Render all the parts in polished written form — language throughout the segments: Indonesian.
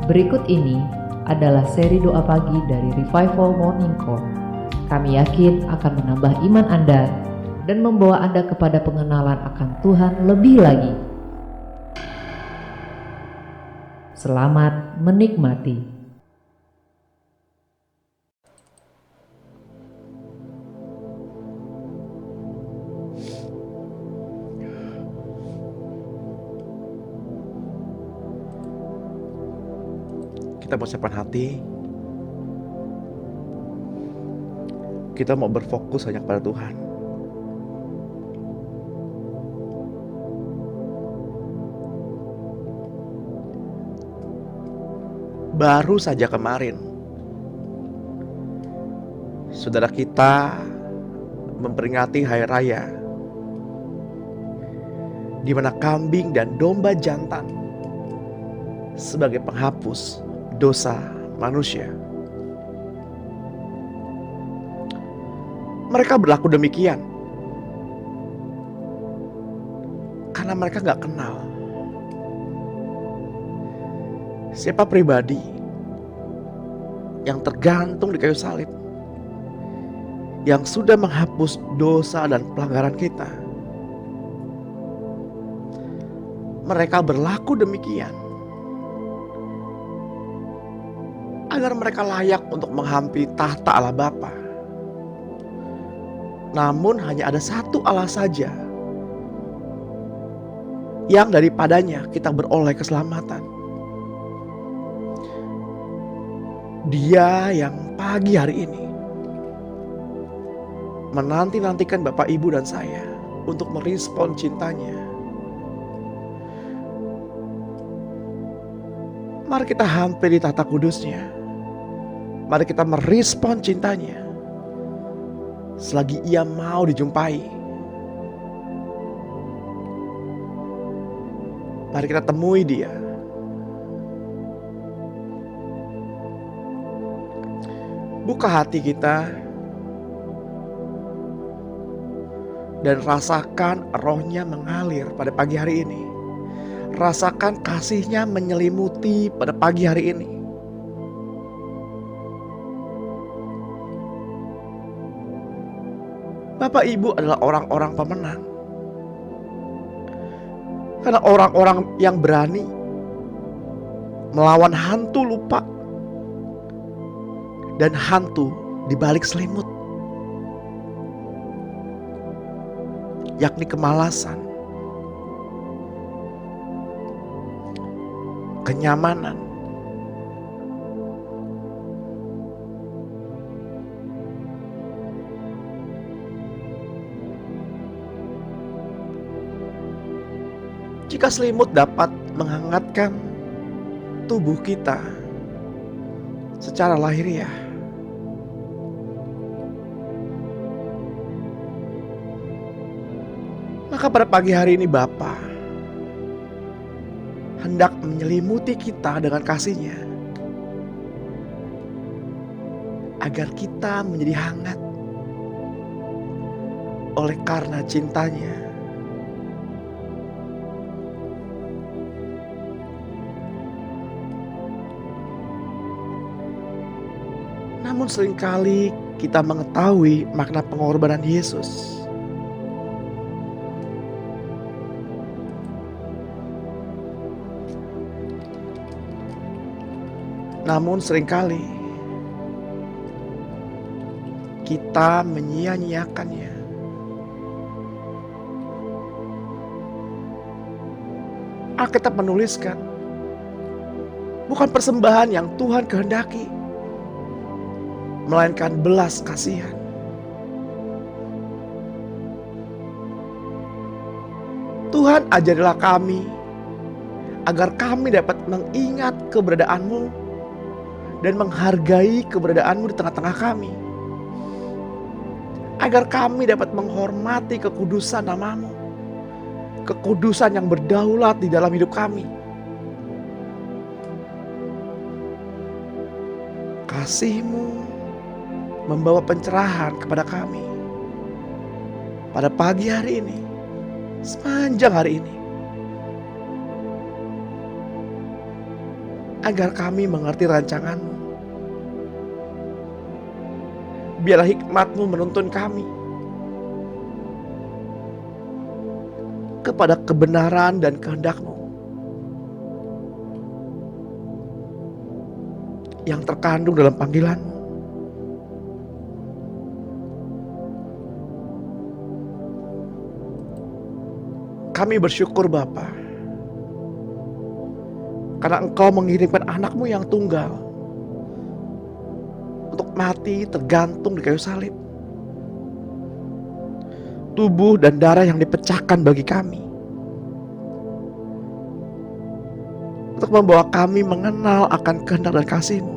Berikut ini adalah seri doa pagi dari Revival Morning Call. Kami yakin akan menambah iman Anda dan membawa Anda kepada pengenalan akan Tuhan lebih lagi. Selamat menikmati. Kita mau siapkan hati. Kita mau berfokus hanya kepada Tuhan. Baru saja kemarin, saudara kita memperingati hari raya, di mana kambing dan domba jantan sebagai penghapus dosa manusia. Mereka berlaku demikian karena mereka gak kenal siapa pribadi yang tergantung di kayu salib, yang sudah menghapus dosa dan pelanggaran kita. Mereka berlaku demikian agar mereka layak untuk menghampiri tahta Allah Bapa. Namun hanya ada satu Allah saja yang daripadanya kita beroleh keselamatan. Dia yang pagi hari ini menanti-nantikan Bapak, Ibu, dan saya untuk merespon cintanya. Mari kita hampiri tahta kudusnya. Mari kita merespon cintanya selagi ia mau dijumpai. Mari kita temui dia. Buka hati kita dan rasakan rohnya mengalir pada pagi hari ini. Rasakan kasihnya menyelimuti pada pagi hari ini. Bapak Ibu adalah orang-orang pemenang. Karena orang-orang yang berani melawan hantu lupa dan hantu di balik selimut, yakni kemalasan, kenyamanan, jika selimut dapat menghangatkan tubuh kita secara lahiriah, maka pada pagi hari ini Bapa hendak menyelimuti kita dengan kasih-Nya agar kita menjadi hangat oleh karena cintanya. Namun seringkali kita mengetahui makna pengorbanan Yesus. Namun seringkali kita menyia-nyiakannya. Alkitab menuliskan, bukan persembahan yang Tuhan kehendaki, melainkan belas kasihan. Tuhan, ajarilah kami agar kami dapat mengingat keberadaan-Mu dan menghargai keberadaan-Mu di tengah-tengah kami, agar kami dapat menghormati kekudusan nama-Mu, kekudusan yang berdaulat di dalam hidup kami. Kasih-Mu membawa pencerahan kepada kami pada pagi hari ini, sepanjang hari ini, agar kami mengerti rancangan-Mu. Biarlah hikmat-Mu menuntun kami kepada kebenaran dan kehendak-Mu yang terkandung dalam panggilan-Mu. Kami bersyukur Bapa, karena Engkau mengirimkan anak-Mu yang tunggal untuk mati tergantung di kayu salib. Tubuh dan darah yang dipecahkan bagi kami, untuk membawa kami mengenal akan kehendak dan kasih-Mu.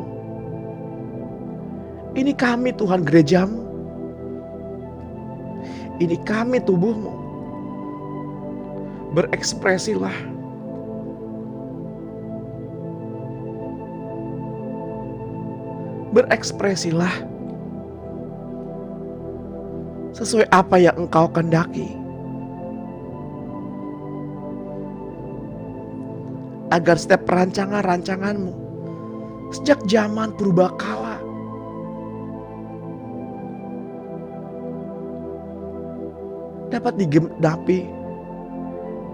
Ini kami Tuhan, gereja-Mu. Ini kami, tubuh-Mu. Berekspresilah. Berekspresilah sesuai apa yang Engkau kehendaki, agar setiap rancangan-rancangan-Mu sejak zaman purbakala dapat digenapi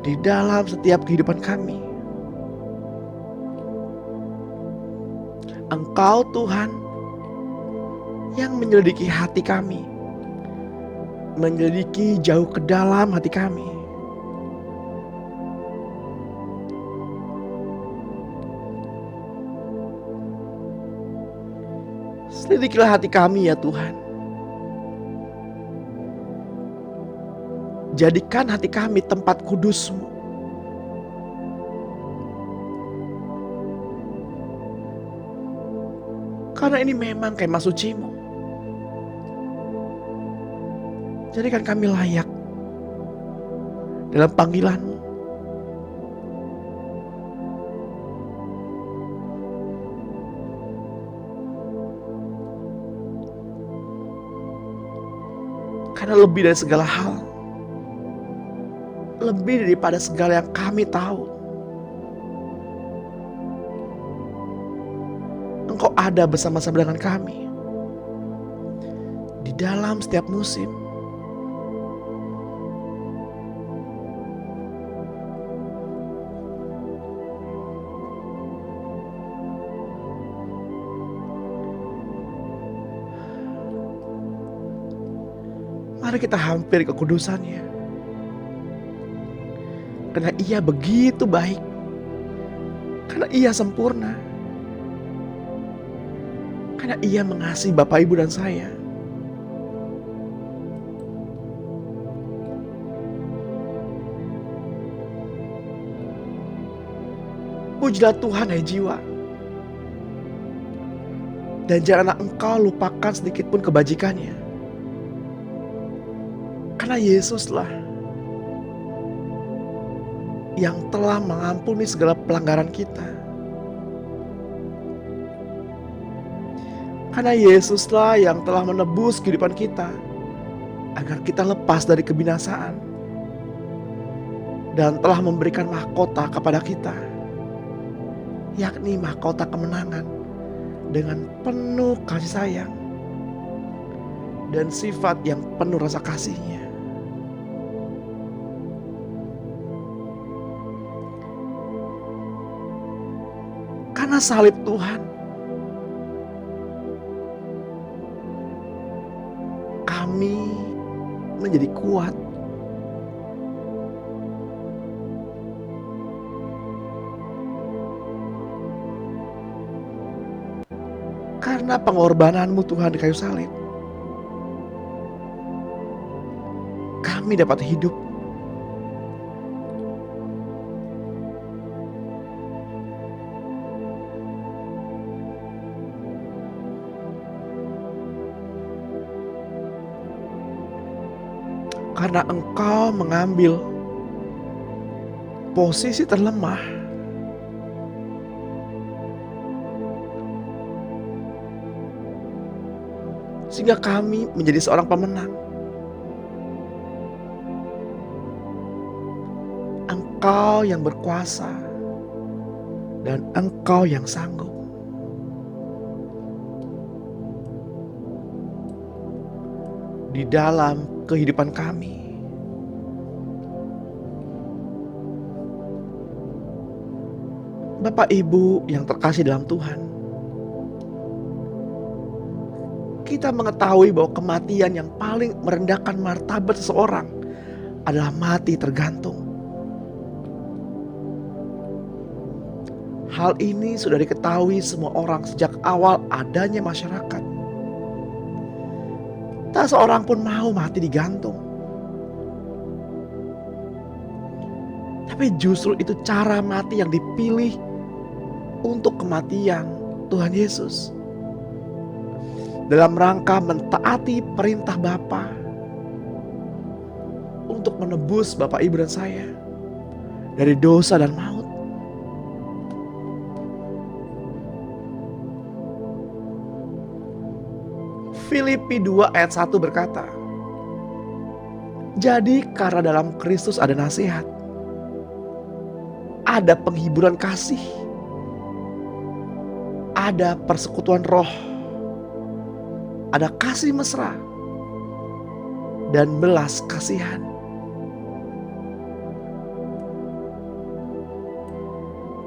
di dalam setiap kehidupan kami. Engkau Tuhan yang menyelidiki hati kami, menyelidiki jauh ke dalam hati kami. Selidikilah hati kami ya Tuhan. Jadikan hati kami tempat kudus-Mu. Karena ini memang kemah suci-Mu. Jadikan kami layak dalam panggilan-Mu. Karena lebih dari segala hal, lebih daripada segala yang kami tahu, Engkau ada bersama-sama dengan kami di dalam setiap musim. Mari kita hampiri kekudusan-Nya. Karena Ia begitu baik. Karena Ia sempurna. Karena Ia mengasihi Bapak, Ibu, dan saya. Pujilah Tuhan hai jiwa. Dan janganlah engkau lupakan sedikit pun kebajikan-Nya. Karena Yesuslah yang telah mengampuni segala pelanggaran kita. Karena Yesuslah yang telah menebus kehidupan kita, agar kita lepas dari kebinasaan, dan telah memberikan mahkota kepada kita, yakni mahkota kemenangan dengan penuh kasih sayang dan sifat yang penuh rasa kasih-Nya. Karena salib Tuhan, kami menjadi kuat. Karena pengorbanan-Mu Tuhan di kayu salib, kami dapat hidup. Karena Engkau mengambil posisi terlemah, sehingga kami menjadi seorang pemenang. Engkau yang berkuasa dan Engkau yang sanggup. Di dalam kehidupan kami, Bapak Ibu yang terkasih dalam Tuhan, kita mengetahui bahwa kematian yang paling merendahkan martabat seseorang adalah mati tergantung. Hal ini sudah diketahui semua orang sejak awal adanya masyarakat. Tak seorang pun mau mati digantung. Tapi justru itu cara mati yang dipilih untuk kematian Tuhan Yesus. Dalam rangka mentaati perintah Bapa untuk menebus Bapak Ibu dan saya dari dosa dan maut. Filipi 2 ayat 1 berkata, jadi karena dalam Kristus ada nasihat, ada penghiburan kasih, ada persekutuan roh, ada kasih mesra, dan belas kasihan.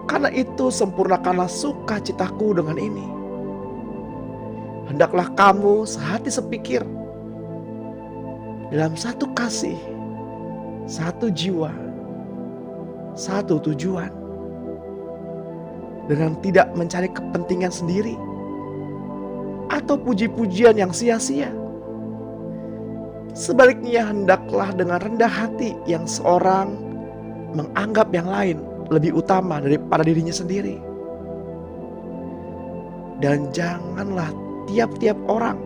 Karena itu sempurnakanlah sukacitaku dengan ini. Hendaklah kamu sehati sepikir, dalam satu kasih, satu jiwa, satu tujuan, dengan tidak mencari kepentingan sendiri atau puji-pujian yang sia-sia. Sebaliknya hendaklah dengan rendah hati yang seorang menganggap yang lain lebih utama daripada dirinya sendiri. Dan janganlah tiap-tiap orang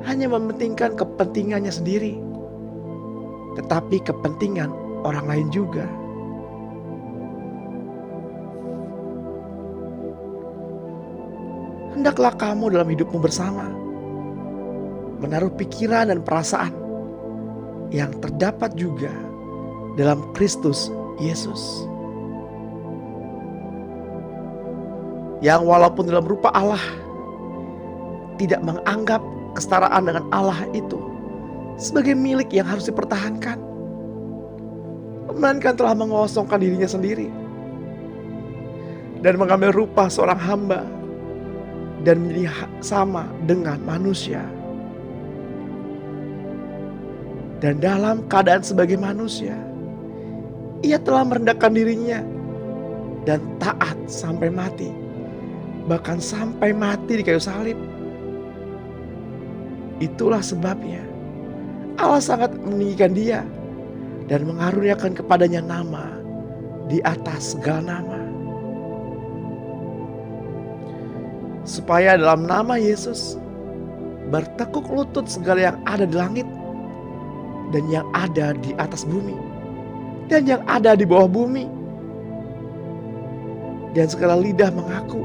hanya mementingkan kepentingannya sendiri, tetapi kepentingan orang lain juga. Hendaklah kamu dalam hidupmu bersama menaruh pikiran dan perasaan yang terdapat juga dalam Kristus Yesus, yang walaupun dalam rupa Allah tidak menganggap kesetaraan dengan Allah itu sebagai milik yang harus dipertahankan, melainkan telah mengosongkan dirinya sendiri dan mengambil rupa seorang hamba dan menjadi sama dengan manusia. Dan dalam keadaan sebagai manusia, ia telah merendahkan dirinya dan taat sampai mati, bahkan sampai mati di kayu salib. Itulah sebabnya Allah sangat meninggikan dia dan mengaruniakan kepadanya nama di atas segala nama, supaya dalam nama Yesus bertekuk lutut segala yang ada di langit dan yang ada di atas bumi dan yang ada di bawah bumi, dan segala lidah mengaku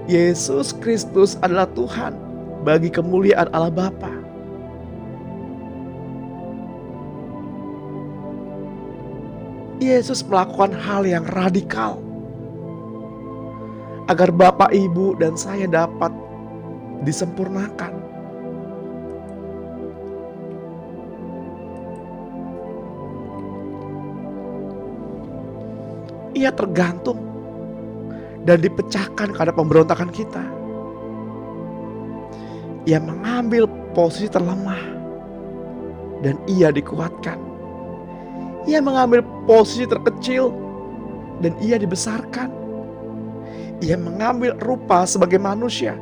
Yesus Kristus adalah Tuhan, bagi kemuliaan Allah Bapa. Yesus melakukan hal yang radikal agar Bapak, Ibu, dan saya dapat disempurnakan. Ia tergantung dan dipecahkan karena pemberontakan kita. Ia mengambil posisi terlemah dan ia dikuatkan. Ia mengambil posisi terkecil dan ia dibesarkan. Ia mengambil rupa sebagai manusia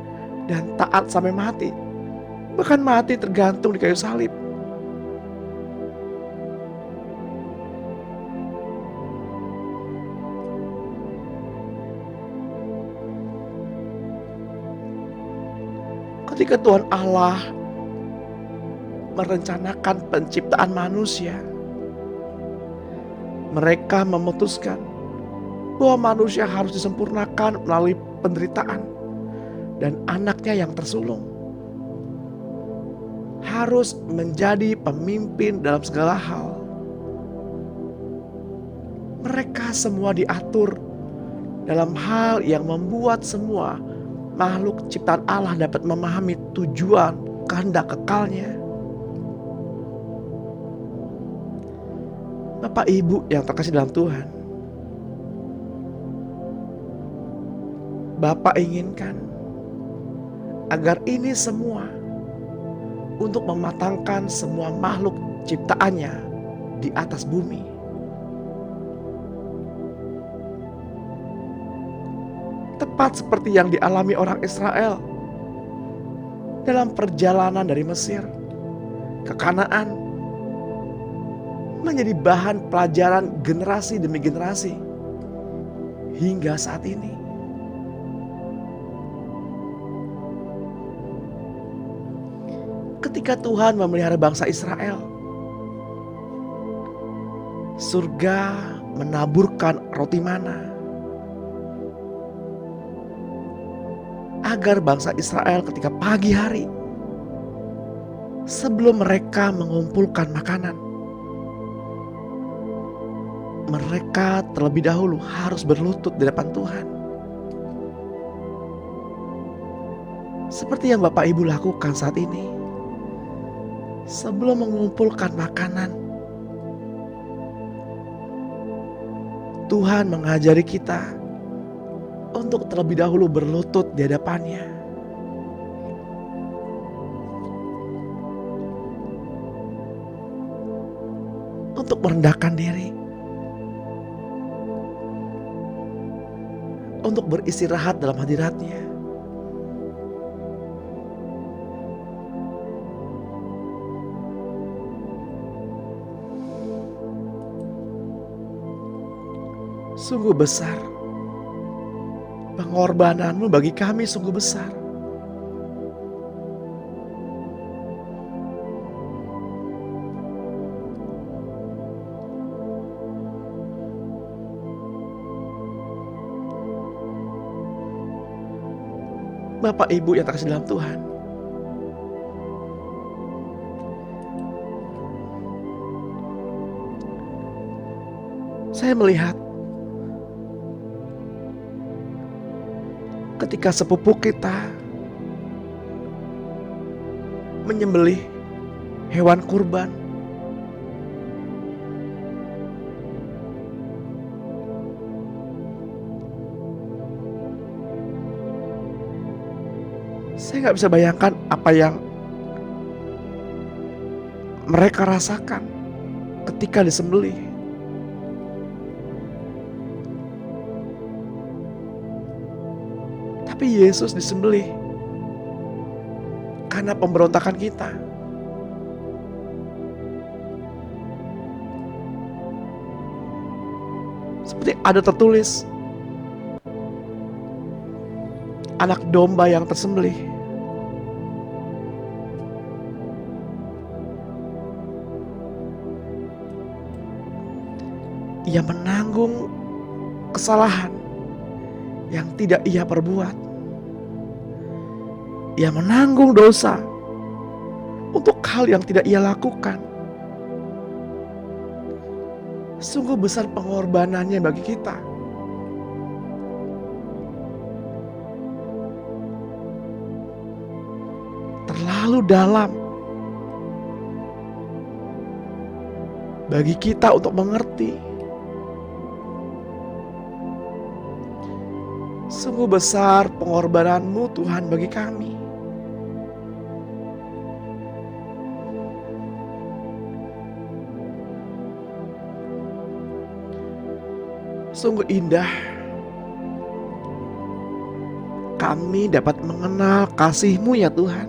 dan taat sampai mati, bahkan mati tergantung di kayu salib. Ketika Tuhan Allah merencanakan penciptaan manusia, mereka memutuskan bahwa manusia harus disempurnakan melalui penderitaan, dan anaknya yang tersulung harus menjadi pemimpin dalam segala hal. Mereka semua diatur dalam hal yang membuat semua makhluk ciptaan Allah dapat memahami tujuan kehendak kekalnya. Bapak Ibu yang terkasih dalam Tuhan, Bapak inginkan agar ini semua untuk mematangkan semua makhluk ciptaannya di atas bumi. Tepat seperti yang dialami orang Israel dalam perjalanan dari Mesir ke Kanaan, menjadi bahan pelajaran generasi demi generasi hingga saat ini. Ketika Tuhan memelihara bangsa Israel, surga menaburkan roti mana agar bangsa Israel ketika pagi hari, sebelum mereka mengumpulkan makanan, mereka terlebih dahulu harus berlutut di depan Tuhan. Seperti yang Bapak Ibu lakukan saat ini. Sebelum mengumpulkan makanan, Tuhan mengajari kita untuk terlebih dahulu berlutut di hadapannya. Untuk merendahkan diri. Untuk beristirahat dalam hadirat-Nya. Sungguh besar pengorbananmu bagi kami, sungguh besar. Bapak Ibu yang terkasih dalam Tuhan, saya melihat ketika sepupu kita menyembelih hewan kurban, saya nggak bisa bayangkan apa yang mereka rasakan ketika disembelih. Tapi Yesus disembelih karena pemberontakan kita. Seperti ada tertulis, anak domba yang tersembelih. Ia menanggung kesalahan yang tidak ia perbuat. Ia menanggung dosa untuk hal yang tidak ia lakukan. Sungguh besar pengorbanannya bagi kita. Terlalu dalam bagi kita untuk mengerti. Sungguh besar pengorbananmu Tuhan bagi kami. Sungguh indah kami dapat mengenal kasih-Mu ya Tuhan.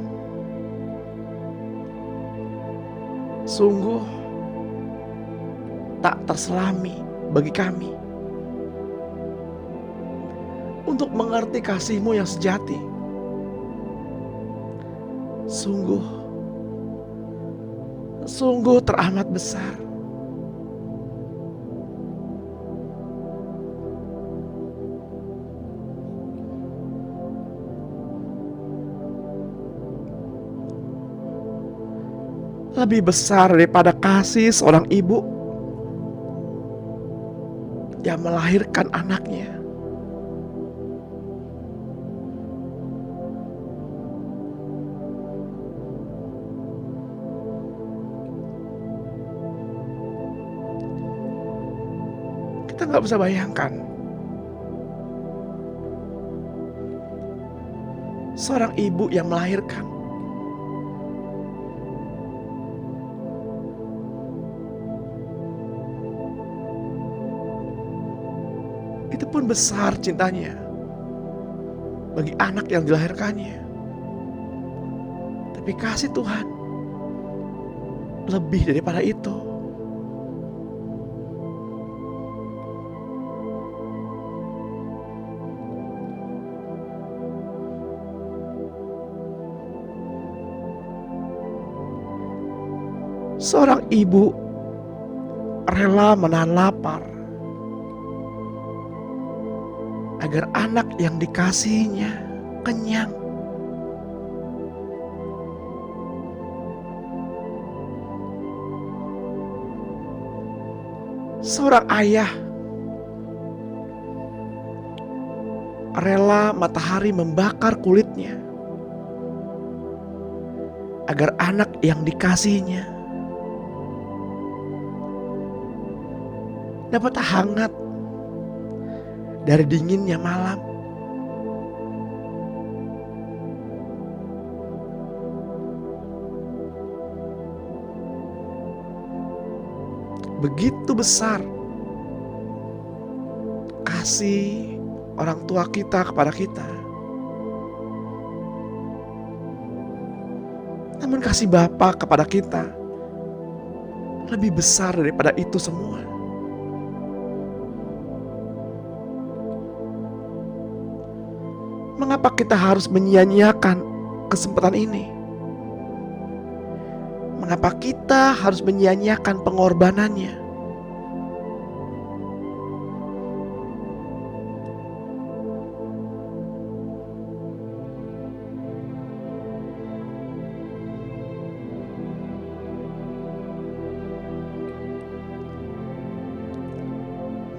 Sungguh tak terselami bagi kami untuk mengerti kasih-Mu yang sejati. Sungguh teramat besar. Lebih besar daripada kasih seorang ibu yang melahirkan anaknya. Kita nggak bisa bayangkan seorang ibu yang melahirkan. Itu pun besar cintanya bagi anak yang dilahirkannya. Tapi kasih Tuhan lebih daripada itu. Seorang ibu rela menahan lapar agar anak yang dikasihinya kenyang. Seorang ayah rela matahari membakar kulitnya agar anak yang dikasihinya dapat hangat dari dinginnya malam. Begitu besar kasih orang tua kita kepada kita. Namun kasih Bapa kepada kita lebih besar daripada itu semua. Mengapa kita harus menyia-nyiakan kesempatan ini? Mengapa kita harus menyia-nyiakan pengorbanannya?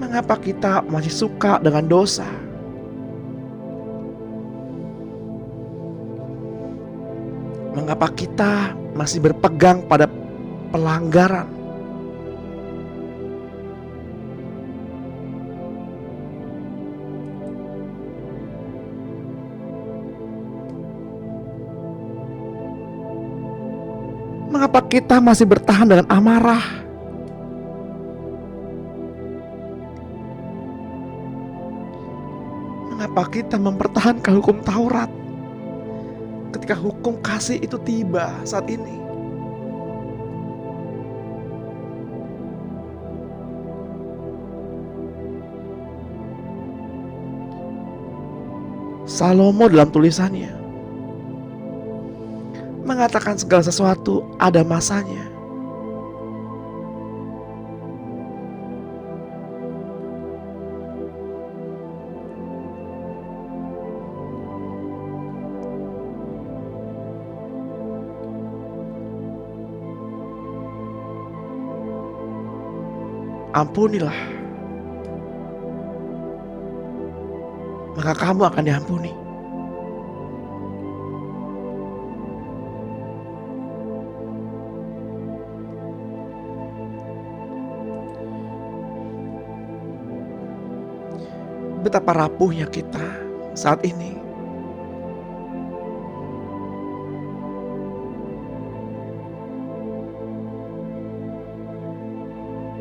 Mengapa kita masih suka dengan dosa? Mengapa kita masih berpegang pada pelanggaran? Mengapa kita masih bertahan dengan amarah? Mengapa kita mempertahankan hukum Taurat ketika hukum kasih itu tiba saat ini? Salomo dalam tulisannya mengatakan segala sesuatu ada masanya. Ampunilah, maka kamu akan diampuni. Betapa rapuhnya kita saat ini.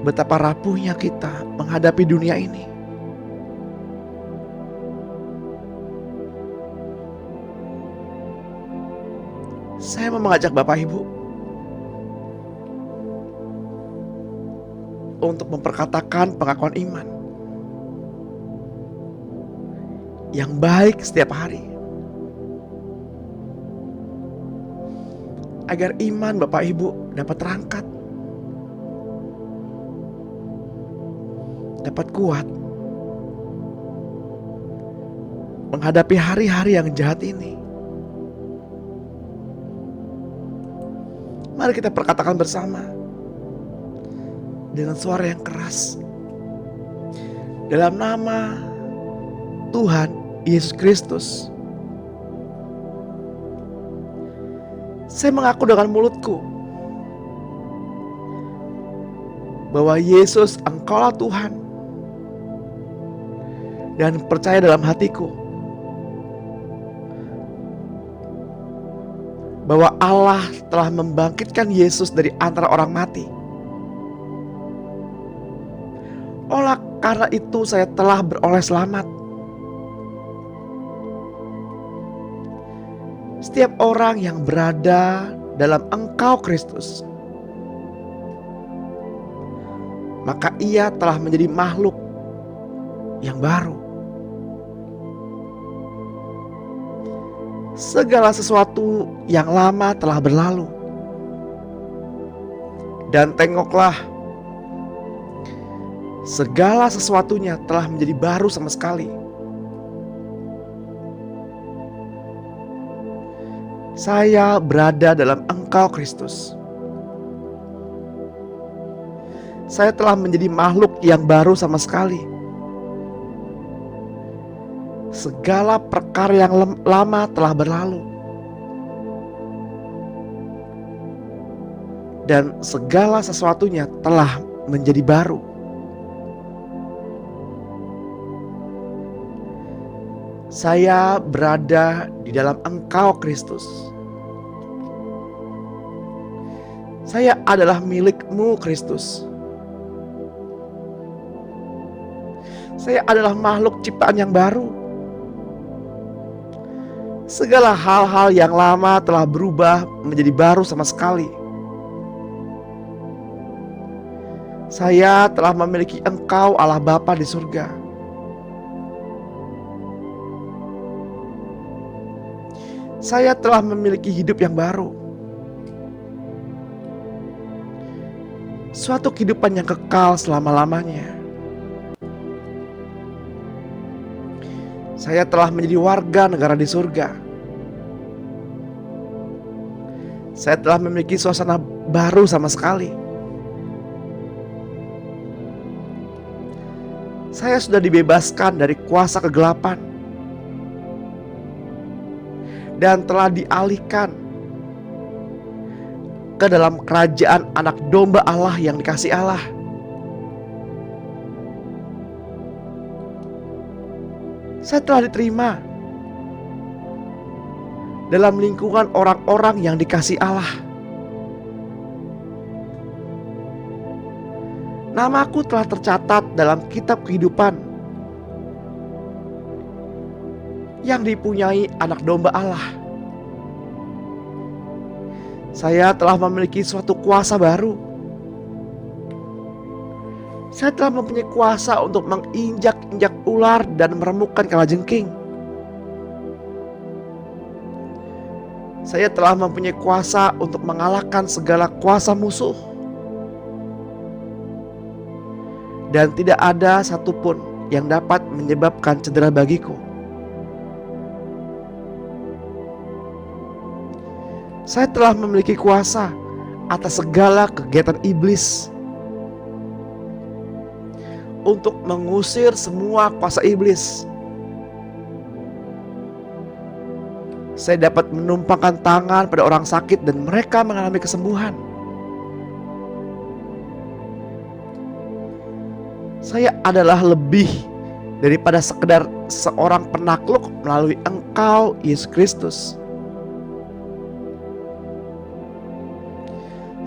Betapa rapuhnya kita menghadapi dunia ini. Saya mau mengajak Bapak Ibu untuk memperkatakan pengakuan iman yang baik setiap hari, agar iman Bapak Ibu dapat terangkat, dapat kuat menghadapi hari-hari yang jahat ini. Mari kita perkatakan bersama dengan suara yang keras, dalam nama Tuhan Yesus Kristus, saya mengaku dengan mulutku bahwa Yesus, Engkaulah Tuhan dan percaya dalam hatiku bahwa Allah telah membangkitkan Yesus dari antara orang mati. Oleh karena itu saya telah beroleh selamat. Setiap orang yang berada dalam Engkau Kristus, maka ia telah menjadi makhluk yang baru. Segala sesuatu yang lama telah berlalu, dan tengoklah, segala sesuatunya telah menjadi baru sama sekali. Saya berada dalam Engkau Kristus. Saya telah menjadi makhluk yang baru sama sekali. Segala perkara yang lama telah berlalu, dan segala sesuatunya telah menjadi baru. Saya berada di dalam Engkau Kristus. Saya adalah milik-Mu Kristus. Saya adalah makhluk ciptaan yang baru. Segala hal-hal yang lama telah berubah menjadi baru sama sekali. Saya telah memiliki Engkau Allah Bapa di surga. Saya telah memiliki hidup yang baru. Suatu kehidupan yang kekal selama-lamanya. Saya telah menjadi warga negara di surga. Saya telah memiliki suasana baru sama sekali. Saya sudah dibebaskan dari kuasa kegelapan dan telah dialihkan ke dalam kerajaan anak domba Allah yang dikasihi Allah. Saya telah diterima dalam lingkungan orang-orang yang dikasihi Allah. Namaku telah tercatat dalam kitab kehidupan yang dipunyai anak domba Allah. Saya telah memiliki suatu kuasa baru. Saya telah mempunyai kuasa untuk menginjak-injak ular dan meremukkan kalajengking. Saya telah mempunyai kuasa untuk mengalahkan segala kuasa musuh. Dan tidak ada satupun yang dapat menyebabkan cedera bagiku. Saya telah memiliki kuasa atas segala kegiatan iblis untuk mengusir semua kuasa iblis. Saya dapat menumpangkan tangan pada orang sakit dan mereka mengalami kesembuhan. Saya adalah lebih daripada sekedar seorang penakluk melalui Engkau, Yesus Kristus.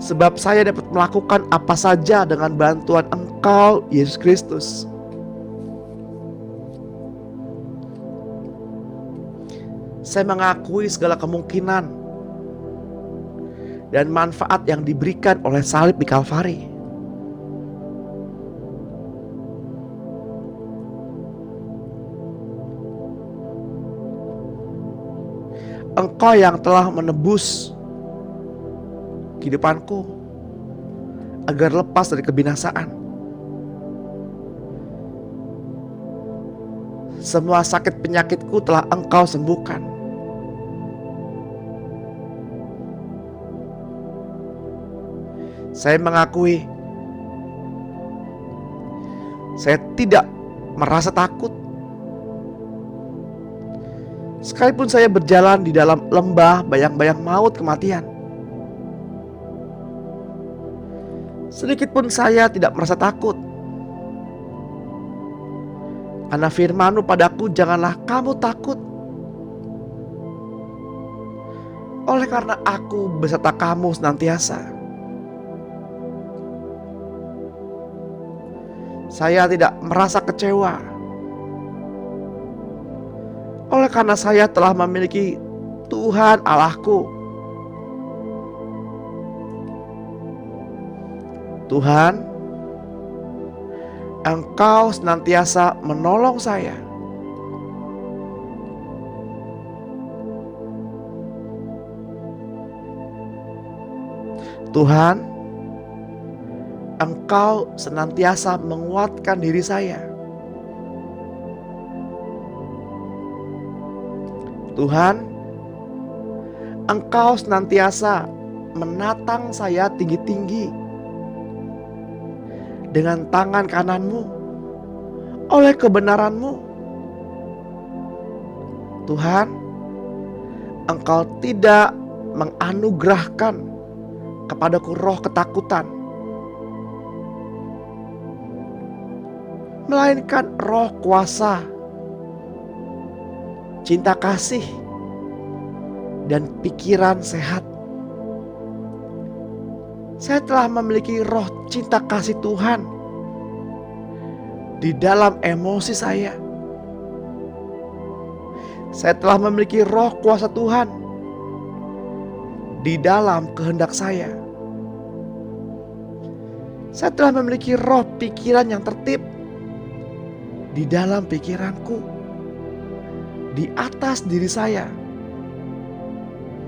Sebab saya dapat melakukan apa saja dengan bantuan Engkau, Yesus Kristus. Saya mengakui segala kemungkinan dan manfaat yang diberikan oleh salib di Kalvari. Engkau yang telah menebus kehidupanku agar lepas dari kebinasaan. Semua sakit penyakitku telah Engkau sembuhkan. Saya mengakui saya tidak merasa takut. Sekalipun saya berjalan di dalam lembah bayang-bayang maut kematian, sedikit pun saya tidak merasa takut. Karena firman-Mu padaku, janganlah kamu takut. Oleh karena aku beserta kamu senantiasa. Saya tidak merasa kecewa. Oleh karena saya telah memiliki Tuhan Allahku. Tuhan, Engkau senantiasa menolong saya. Tuhan, Engkau senantiasa menguatkan diri saya. Tuhan, Engkau senantiasa menatang saya tinggi-tinggi dengan tangan kanan-Mu oleh kebenaran-Mu. Tuhan, Engkau tidak menganugerahkan kepadaku roh ketakutan, melainkan roh kuasa, cinta kasih, dan pikiran sehat. Saya telah memiliki roh cinta kasih Tuhan di dalam emosi saya. Saya telah memiliki roh kuasa Tuhan di dalam kehendak saya. Saya telah memiliki roh pikiran yang tertib di dalam pikiranku. Di atas diri saya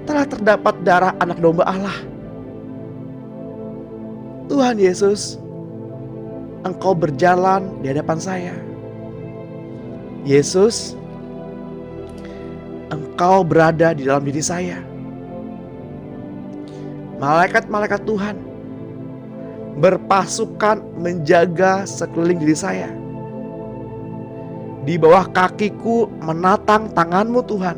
telah terdapat darah anak domba Allah. Tuhan Yesus, Engkau berjalan di hadapan saya. Yesus, Engkau berada di dalam diri saya. Malaikat-malaikat Tuhan berpasukan menjaga sekeliling diri saya. Di bawah kakiku menatang tangan-Mu Tuhan,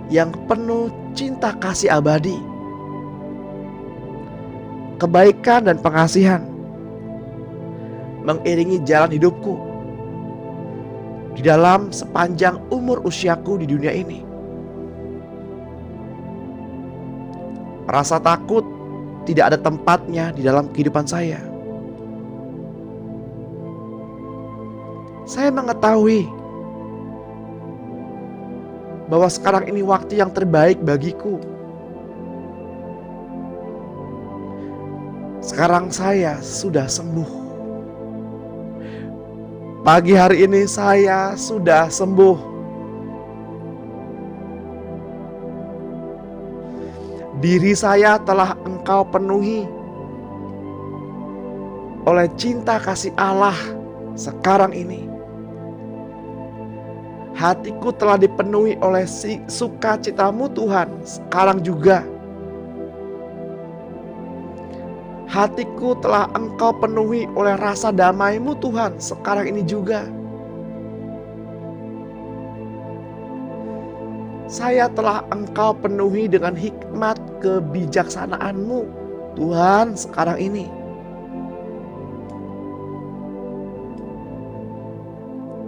yang penuh cinta kasih abadi, kebaikan dan pengasihan mengiringi jalan hidupku di dalam sepanjang umur usiaku di dunia ini. Rasa takut tidak ada tempatnya di dalam kehidupan saya. Saya mengetahui bahwa sekarang ini waktu yang terbaik bagiku. Sekarang saya sudah sembuh. Pagi hari ini saya sudah sembuh. Diri saya telah Engkau penuhi oleh cinta kasih Allah sekarang ini. Hatiku telah dipenuhi oleh sukacita-Mu Tuhan sekarang juga. Hatiku telah Engkau penuhi oleh rasa damai-Mu Tuhan sekarang ini juga. Saya telah Engkau penuhi dengan hikmat kebijaksanaan-Mu Tuhan sekarang ini.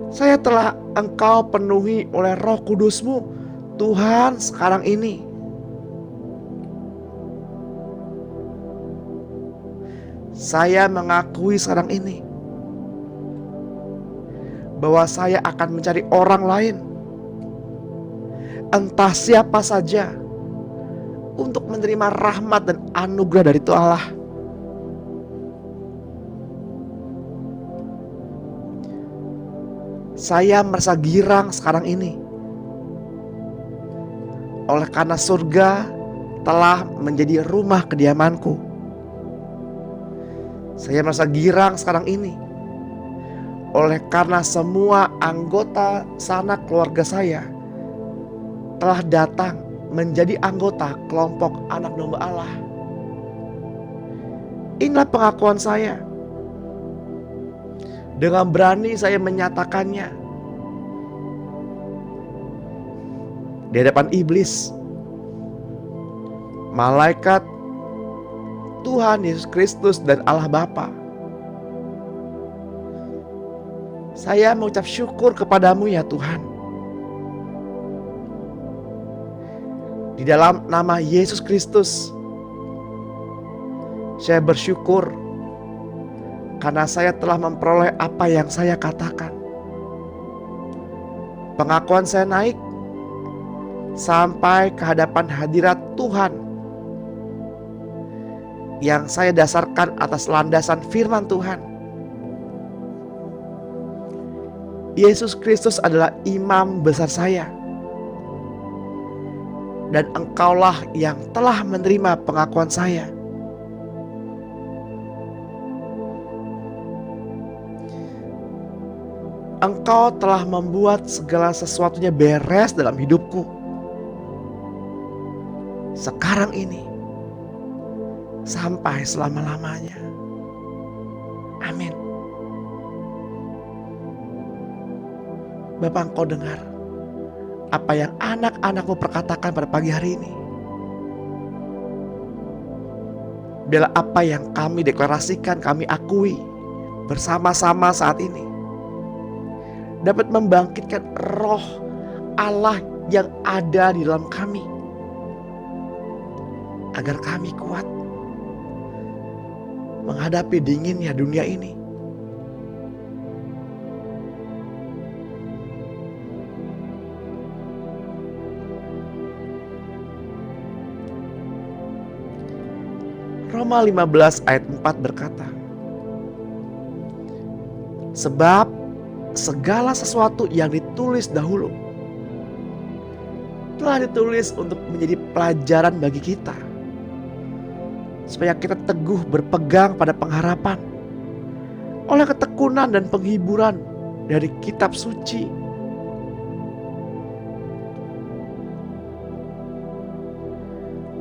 Saya telah Engkau penuhi oleh Roh Kudus-Mu Tuhan sekarang ini. Saya mengakui sekarang ini bahwa saya akan mencari orang lain, entah siapa saja, untuk menerima rahmat dan anugerah dari Tuhan Allah. Saya merasa girang sekarang ini oleh karena surga telah menjadi rumah kediamanku. Saya merasa girang sekarang ini oleh karena semua anggota sanak keluarga saya telah datang menjadi anggota kelompok anak domba Allah. Inilah pengakuan saya. Dengan berani saya menyatakannya di hadapan iblis, malaikat, Tuhan Yesus Kristus dan Allah Bapa. Saya mengucap syukur kepadamu ya Tuhan. Di dalam nama Yesus Kristus, saya bersyukur karena saya telah memperoleh apa yang saya katakan. Pengakuan saya naik sampai ke hadapan hadirat Tuhan yang saya dasarkan atas landasan firman Tuhan. Yesus Kristus adalah imam besar saya, dan Engkaulah yang telah menerima pengakuan saya. Engkau telah membuat segala sesuatunya beres dalam hidupku. Sekarang ini, sampai selama-lamanya. Amin. Bapak, Engkau dengar apa yang anak-anak-Mu perkatakan pada pagi hari ini. Biarlah apa yang kami deklarasikan, kami akui bersama-sama saat ini dapat membangkitkan roh Allah yang ada di dalam kami, agar kami kuat menghadapi dinginnya dunia ini. Roma 15 ayat 4 berkata, sebab segala sesuatu yang ditulis dahulu telah ditulis untuk menjadi pelajaran bagi kita, supaya kita teguh berpegang pada pengharapan oleh ketekunan dan penghiburan dari kitab suci.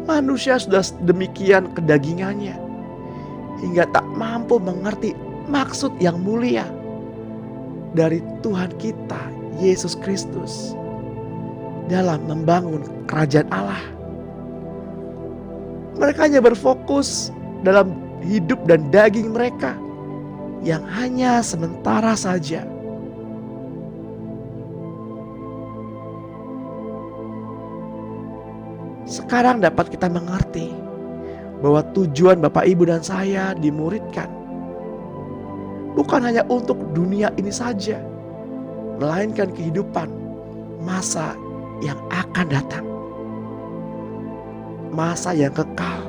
Manusia sudah demikian kedagingannya hingga tak mampu mengerti maksud yang mulia dari Tuhan kita Yesus Kristus dalam membangun kerajaan Allah. Mereka hanya berfokus dalam hidup dan daging mereka yang hanya sementara saja. Sekarang dapat kita mengerti bahwa tujuan Bapak, Ibu, dan saya dimuridkan bukan hanya untuk dunia ini saja, melainkan kehidupan masa yang akan datang, masa yang kekal.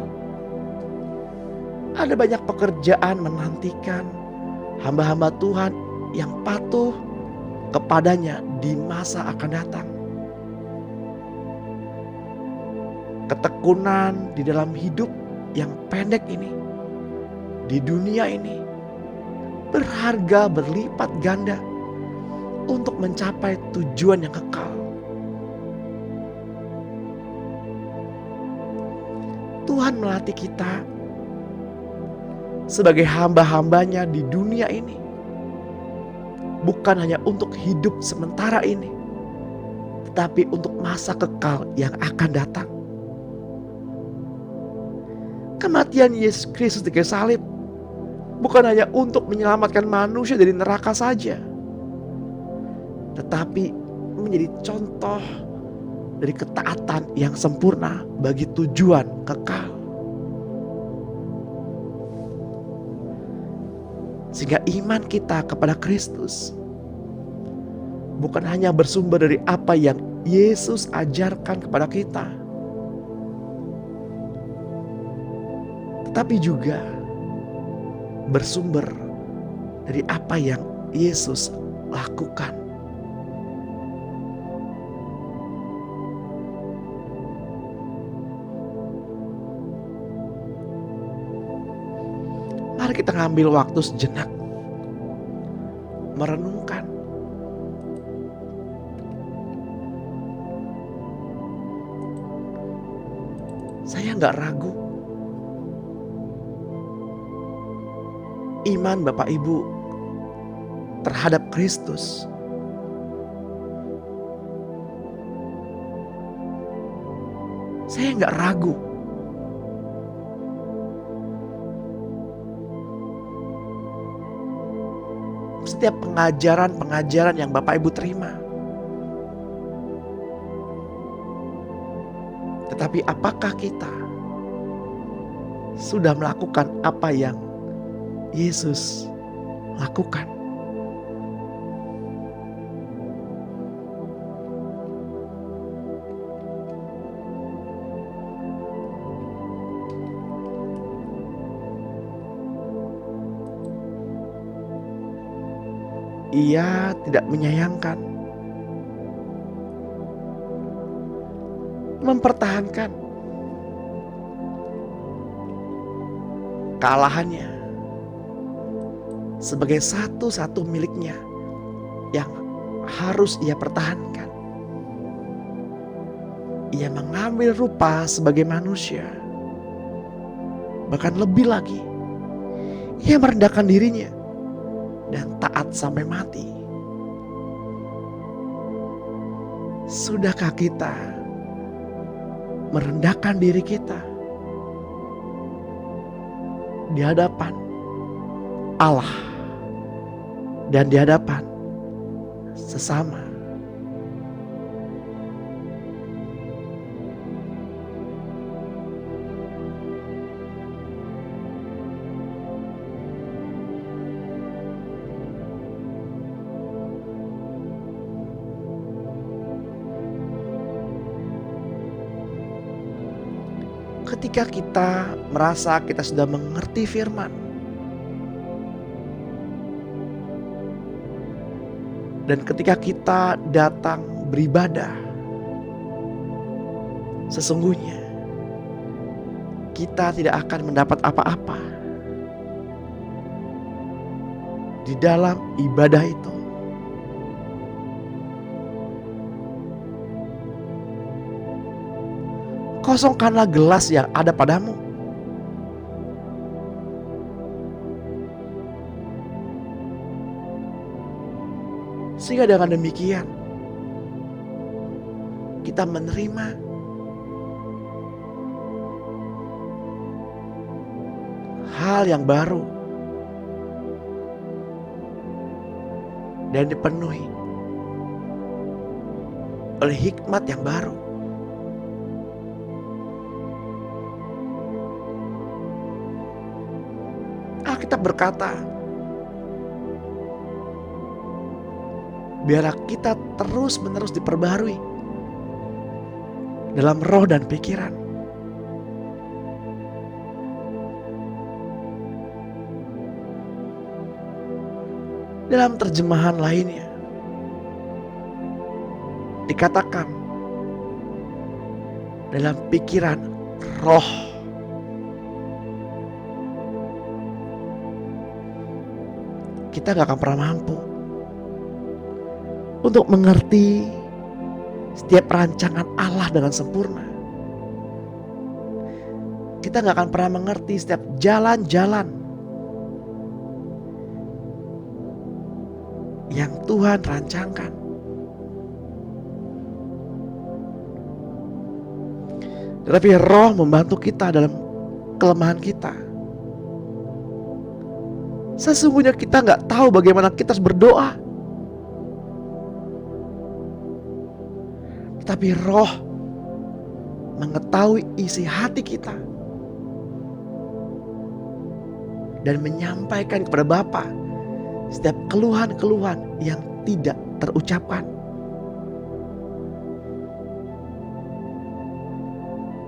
Ada banyak pekerjaan menantikan hamba-hamba Tuhan yang patuh kepadanya di masa akan datang. Ketekunan di dalam hidup yang pendek ini, di dunia ini, berharga berlipat ganda untuk mencapai tujuan yang kekal. Tuhan melatih kita sebagai hamba-hambanya di dunia ini, bukan hanya untuk hidup sementara ini, tetapi untuk masa kekal yang akan datang. Kematian Yesus Kristus di kayu salib bukan hanya untuk menyelamatkan manusia dari neraka saja, tetapi menjadi contoh dari ketaatan yang sempurna bagi tujuan kekal. Sehingga iman kita kepada Kristus bukan hanya bersumber dari apa yang Yesus ajarkan kepada kita, tetapi juga bersumber dari apa yang Yesus lakukan. Mari kita ngambil waktu sejenak merenungkan. Saya nggak ragu. Iman Bapak Ibu terhadap Kristus saya nggak ragu. setiap pengajaran-pengajaran yang Bapak Ibu terima. Tetapi apakah kita sudah melakukan apa yang Yesus lakukan? Ia tidak menyayangkan, mempertahankan kealahannya sebagai satu-satu miliknya yang harus ia pertahankan. Ia mengambil rupa sebagai manusia. Bahkan lebih lagi, ia merendahkan dirinya dan taat sampai mati. Sudahkah kita merendahkan diri kita di hadapan Allah dan di hadapan sesama? Ketika kita merasa kita sudah mengerti firman, dan ketika kita datang beribadah, sesungguhnya kita tidak akan mendapat apa-apa di dalam ibadah itu. Kosongkanlah gelas yang ada padamu. Sehingga dengan demikian kita menerima hal yang baru dan dipenuhi oleh hikmat yang baru. Alkitab berkata, biarlah kita terus-menerus diperbarui dalam roh dan pikiran. Dalam terjemahan lainnya dikatakan dalam pikiran roh. Kita gak akan pernah mampu untuk mengerti setiap rancangan Allah dengan sempurna. Kita gak akan pernah mengerti setiap jalan-jalan yang Tuhan rancangkan. Tetapi Roh membantu kita dalam kelemahan kita. Sesungguhnya kita gak tahu bagaimana kita harus berdoa. Tapi Roh mengetahui isi hati kita dan menyampaikan kepada Bapa setiap keluhan-keluhan yang tidak terucapkan.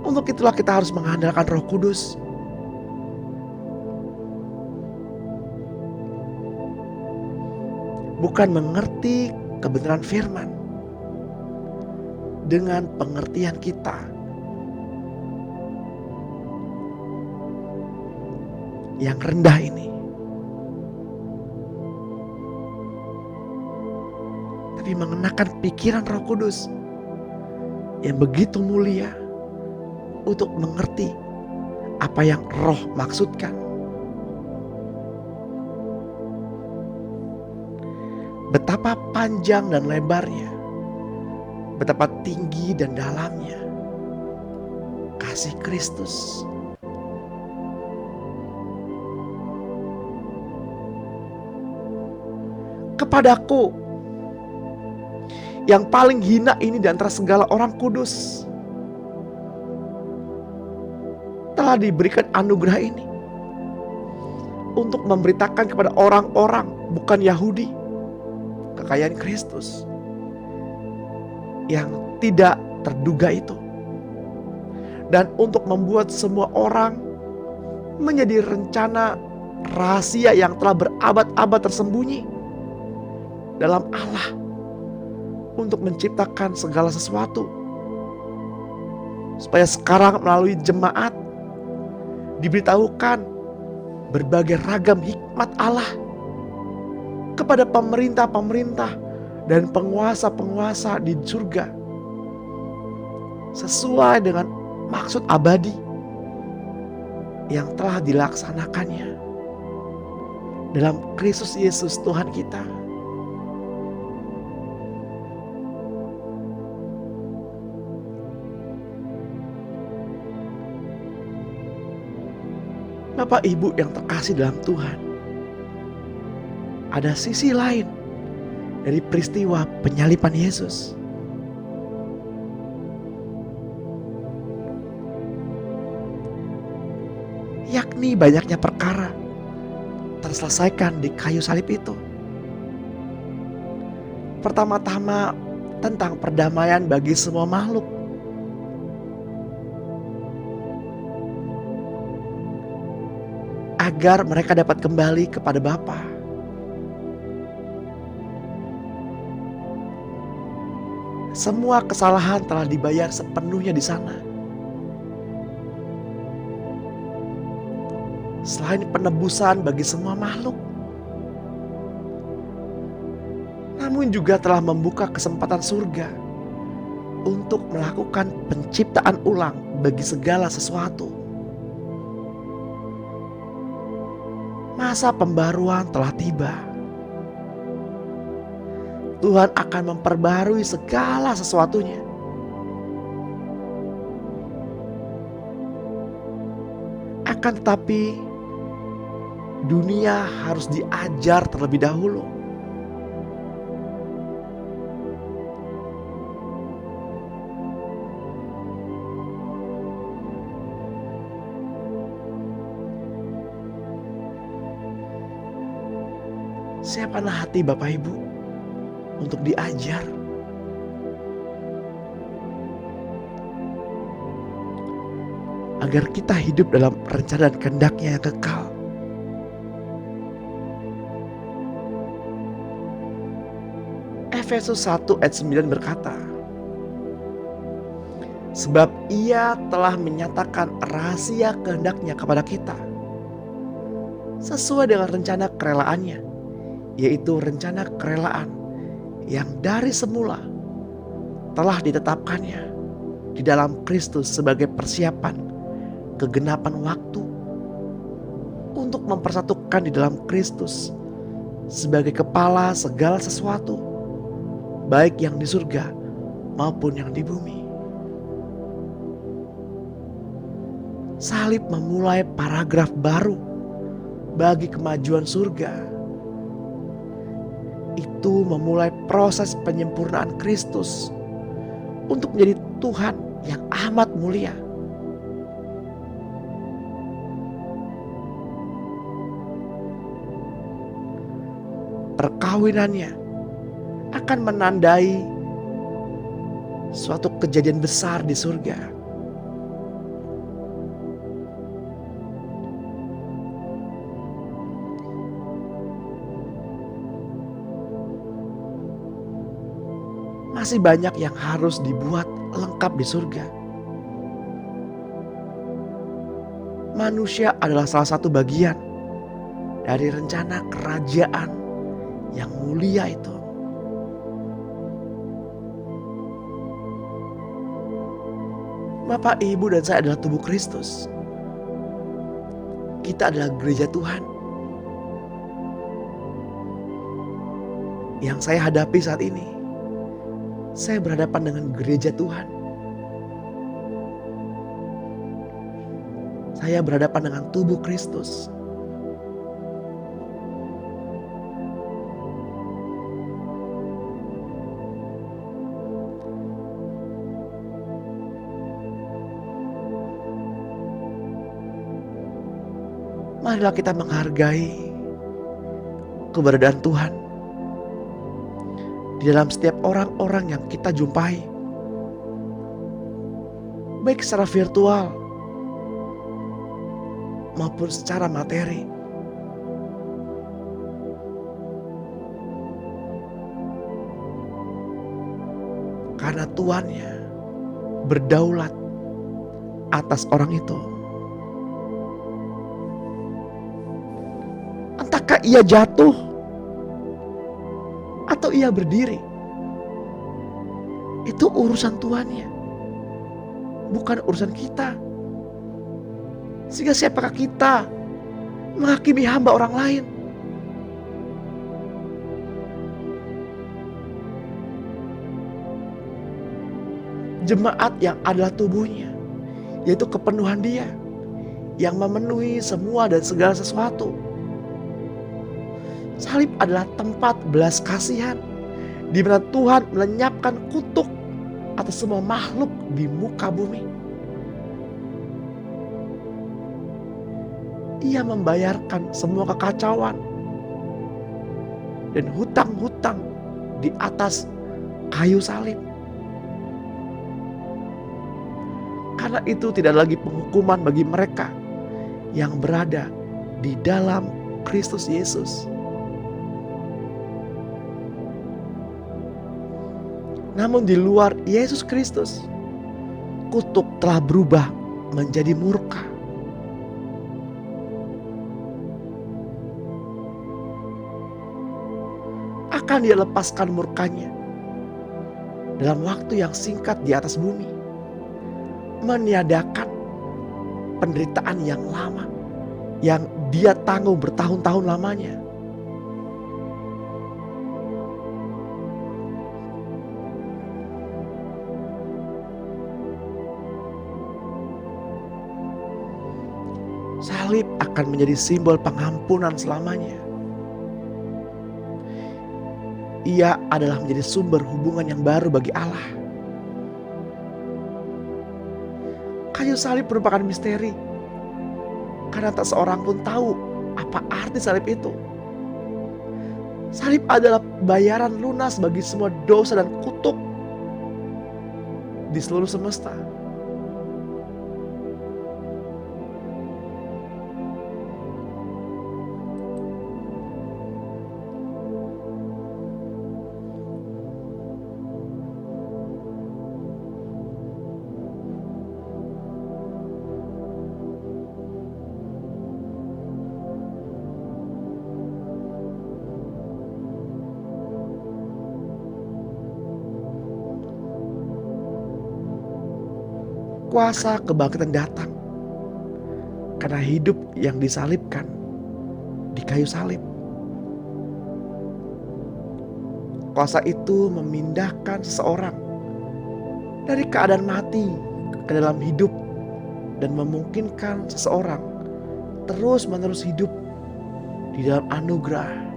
Untuk itulah kita harus mengandalkan Roh Kudus. Bukan mengerti kebenaran firman dengan pengertian kita yang rendah ini, tapi mengenakan pikiran Roh Kudus yang begitu mulia untuk mengerti apa yang Roh maksudkan. Betapa panjang dan lebarnya, betapa tinggi dan dalamnya kasih Kristus. kepadaku yang paling hina ini di antara segala orang kudus telah diberikan anugerah ini untuk memberitakan kepada orang-orang bukan Yahudi kekayaan Kristus yang tidak terduga itu, dan untuk membuat semua orang menjadi rencana rahasia yang telah berabad-abad tersembunyi dalam Allah untuk menciptakan segala sesuatu, supaya sekarang melalui jemaat diberitahukan berbagai ragam hikmat Allah kepada pemerintah-pemerintah dan penguasa-penguasa di surga, sesuai dengan maksud abadi yang telah dilaksanakannya dalam Kristus Yesus Tuhan kita. Bapak Ibu yang terkasih dalam Tuhan, ada sisi lain dari peristiwa penyaliban Yesus. Yakni banyaknya perkara terselesaikan di kayu salib itu. Pertama-tama tentang perdamaian bagi semua makhluk. Agar mereka dapat kembali kepada Bapa. Semua kesalahan telah dibayar sepenuhnya di sana. Selain penebusan bagi semua makhluk, namun juga telah membuka kesempatan surga untuk melakukan penciptaan ulang bagi segala sesuatu. Masa pembaruan telah tiba. Tuhan akan memperbarui segala sesuatunya. Akan tetapi dunia harus diajar terlebih dahulu. Siapkanlah hati Bapak Ibu untuk diajar. Agar kita hidup dalam rencana dan kehendak-Nya yang kekal. Efesus 1 ayat 9 berkata, sebab Ia telah menyatakan rahasia kehendak-Nya kepada kita, sesuai dengan rencana kerelaannya, yaitu rencana kerelaan yang dari semula telah ditetapkannya di dalam Kristus sebagai persiapan kegenapan waktu untuk mempersatukan di dalam Kristus sebagai kepala segala sesuatu, baik yang di surga maupun yang di bumi. Salib memulai paragraf baru bagi kemajuan surga. Itu memulai proses penyempurnaan Kristus untuk menjadi Tuhan yang amat mulia. Perkawinannya akan menandai suatu kejadian besar di surga. Masih banyak yang harus dibuat lengkap di surga. Manusia adalah salah satu bagian dari rencana kerajaan yang mulia itu. Bapak, Ibu, dan saya adalah tubuh Kristus. Kita adalah gereja Tuhan. Yang saya hadapi saat ini, saya berhadapan dengan gereja Tuhan. Saya berhadapan dengan tubuh Kristus. marilah kita menghargai keberadaan Tuhan di dalam setiap orang-orang yang kita jumpai, baik secara virtual maupun secara materi. Karena Tuhannya berdaulat atas orang itu. Entahkah ia jatuh atau ia berdiri, itu urusan Tuhannya, bukan urusan kita. Sehingga siapakah kita menghakimi hamba orang lain? Jemaat yang adalah tubuhnya, yaitu kepenuhan Dia yang memenuhi semua dan segala sesuatu. Salib adalah tempat belas kasihan di mana Tuhan melenyapkan kutuk atas semua makhluk di muka bumi. Ia membayarkan semua kekacauan dan hutang-hutang di atas kayu salib. Karena itu tidak lagi penghukuman bagi mereka yang berada di dalam Kristus Yesus. Namun di luar Yesus Kristus, kutuk telah berubah menjadi murka. Akan Dia lepaskan murkanya dalam waktu yang singkat di atas bumi, meniadakan penderitaan yang lama yang Dia tanggung bertahun-tahun lamanya. Salib akan menjadi simbol pengampunan selamanya. Ia adalah menjadi sumber hubungan yang baru bagi Allah. Kayu salib merupakan misteri, karena tak seorang pun tahu apa arti salib itu. Salib adalah bayaran lunas bagi semua dosa dan kutuk di seluruh semesta. Kuasa kebangkitan datang karena hidup yang disalibkan di kayu salib. Kuasa itu memindahkan seseorang dari keadaan mati ke dalam hidup dan memungkinkan seseorang terus-menerus hidup di dalam anugerah.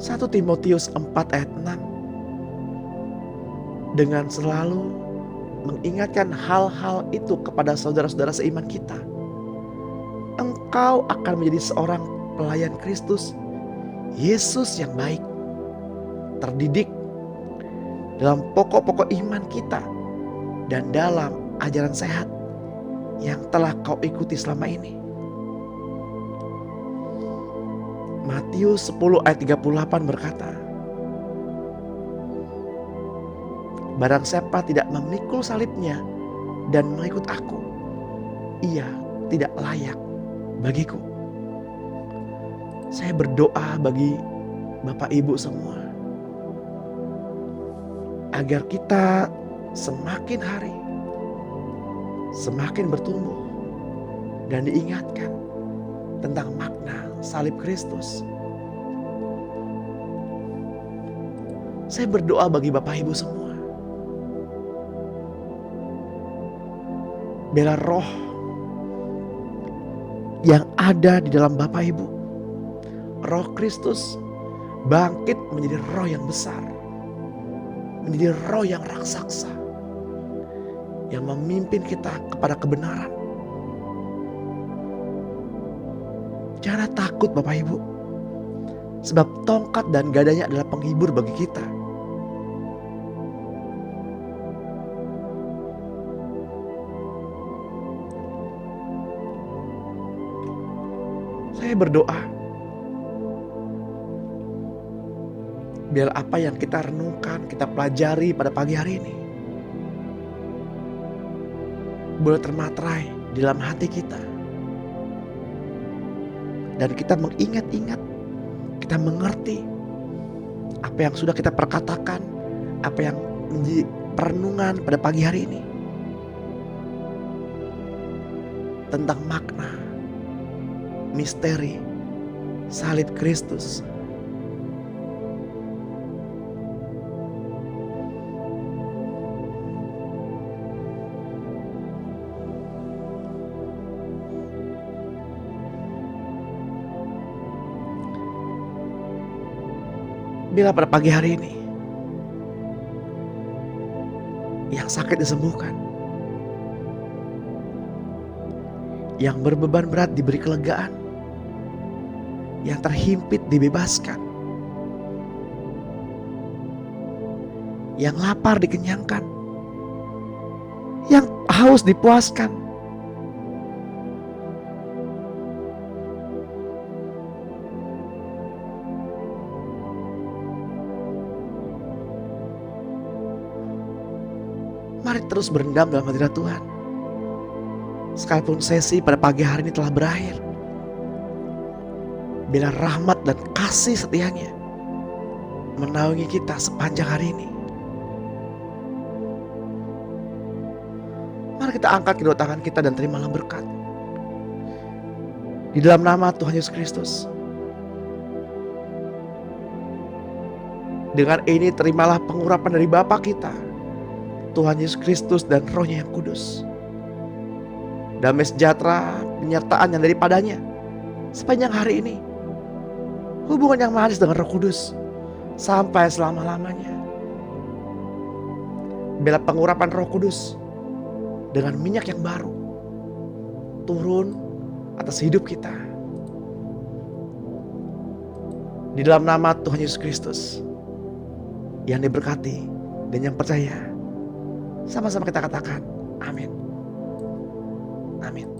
Satu Timotius 4 ayat 6, dengan selalu mengingatkan hal-hal itu kepada saudara-saudara seiman kita, engkau akan menjadi seorang pelayan Kristus Yesus yang baik, terdidik dalam pokok-pokok iman kita dan dalam ajaran sehat yang telah kau ikuti selama ini. Matius 10 ayat 38 berkata, barang siapa tidak memikul salibnya dan mengikut aku, ia tidak layak bagiku. Saya berdoa bagi Bapak Ibu semua, agar kita semakin hari semakin bertumbuh dan diingatkan tentang makna salib Kristus. Saya berdoa bagi Bapak Ibu semua, biarlah roh yang ada di dalam Bapak Ibu, roh Kristus bangkit menjadi roh yang besar, menjadi roh yang raksasa, yang memimpin kita kepada kebenaran. Jangan takut Bapak Ibu, sebab tongkat dan gadanya adalah penghibur bagi kita. Saya berdoa, biar apa yang kita renungkan, kita pelajari pada pagi hari ini boleh termaterai di dalam hati kita. Dan kita mengingat-ingat, kita mengerti apa yang sudah kita perkatakan, apa yang menjadi perenungan pada pagi hari ini. Tentang makna, misteri, salib Kristus. Bila pada pagi hari ini yang sakit disembuhkan, yang berbeban berat diberi kelegaan, yang terhimpit dibebaskan, yang lapar dikenyangkan, yang haus dipuaskan. Mari terus berendam dalam hadirat Tuhan. Sekalipun sesi pada pagi hari ini telah berakhir, bila rahmat dan kasih setianya menaungi kita sepanjang hari ini, mari kita angkat kedua tangan kita dan terimalah berkat. Di dalam nama Tuhan Yesus Kristus. Dengan ini terimalah pengurapan dari Bapa kita, Tuhan Yesus Kristus dan Roh-Nya yang kudus. Damai sejahtera, penyertaan yang daripadanya sepanjang hari ini. Hubungan yang manis dengan Roh Kudus sampai selama-lamanya. Bila pengurapan Roh Kudus dengan minyak yang baru turun atas hidup kita. Di dalam nama Tuhan Yesus Kristus yang diberkati dan yang percaya, sama-sama kita katakan amin. Amin.